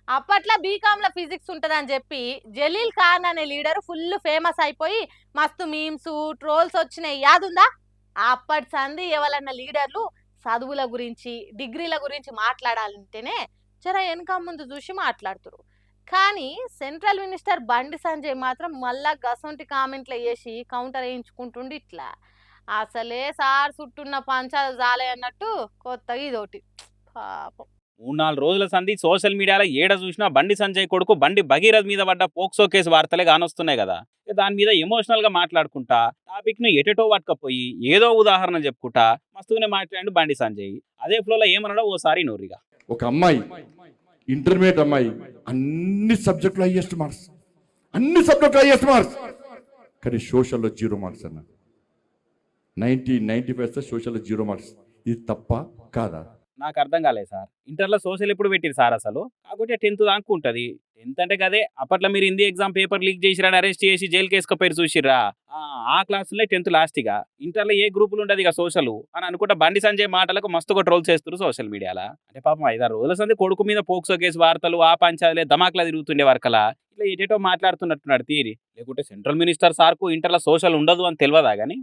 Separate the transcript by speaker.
Speaker 1: అప్పట్లో బీకామ్ లో ఫిజిక్స్ ఉంటదని చెప్పి జలీల్ ఖాన్ అనే లీడర్ ఫుల్ ఫేమస్ అయిపోయి మస్తు మీమ్స్ ట్రోల్స్ వచ్చినాయి యాదుందా? అప్పటి సంది ఎవరన్నా లీడర్లు చదువుల గురించి డిగ్రీల గురించి మాట్లాడాలంటేనే జర వెనక ముందు చూసి మాట్లాడుతురు. కానీ సెంట్రల్ మినిస్టర్ బండి సంజయ్ మాత్రం మళ్ళా గసొంటి కామెంట్లు వేసి కౌంటర్ వేయించుకుంటుండి ఇట్లా అసలే సార్ చుట్టున్న పంచాలు జాలే అన్నట్టు కొత్తగా ఇదోటి పాపం.
Speaker 2: 3, 4 రోజుల సంధి సోషల్ మీడియాలో ఏడ చూసినా బండి సంజయ్ కొడుకు బండి భగీరథ్ మీద పడ్డ పోక్సో కేసు వార్తలే కానొస్తున్నాయి కదా. దాని మీద ఎమోషనల్ గా మాట్లాడుకుంటా టాపిక్ ను ఎటెటో పట్టుకపోయి ఏదో ఉదాహరణ చెప్పుకుంటా మస్తుగానే మాట్లాడి బండి సంజయ్ అదే ఫ్లోలో ఏమన్నాడో ఓసారి నోరిగా.
Speaker 3: ఒక అమ్మాయి ఇంటర్మీడియట్ అమ్మాయి అన్ని సబ్జెక్టులు హైయెస్ట్ మార్క్స్ కానీ సోషల్లో 0 మార్క్స్ అన్న. 95 సోషల్లో 0 మార్క్స్. ఇది తప్ప కాదా?
Speaker 2: నాకు అర్థం కాలేదు సార్. ఇంటర్లో సోషల్ ఎప్పుడు పెట్టిరు సార్ అసలు? కాకపోతే 10th దాకా ఉంటుంది. 10th అంటే కదే అప్పట్లో మీరు హిందీ ఎగ్జామ్ పేపర్ లీక్ చేసిరని అరెస్ట్ చేసి జైలు కేసుకపోయారు చూసిర్రా. ఆ క్లాసులే 10th లాస్ట్గా. ఇంటర్లో ఏ గ్రూపులు ఉండదు ఇక సోషల్ అని అనుకుంటా బండి సంజయ్ మాటలకు మస్తుగా ట్రోల్ చేస్తారు సోషల్ మీడియాలో. అంటే పాపం 5-6 రోజుల సంది కొడుకు మీద పోక్సో కేసు వార్తలు ఆ పంచాలే ధమాక్లా తిరుగుతుండే వరకలా ఇట్లా ఎటేటో మాట్లాడుతున్నట్టున్నాడు తీరి. లేకుంటే సెంట్రల్ మినిస్టర్ సార్కు ఇంటర్లో సోషల్ ఉండదు అని తెలియదా కానీ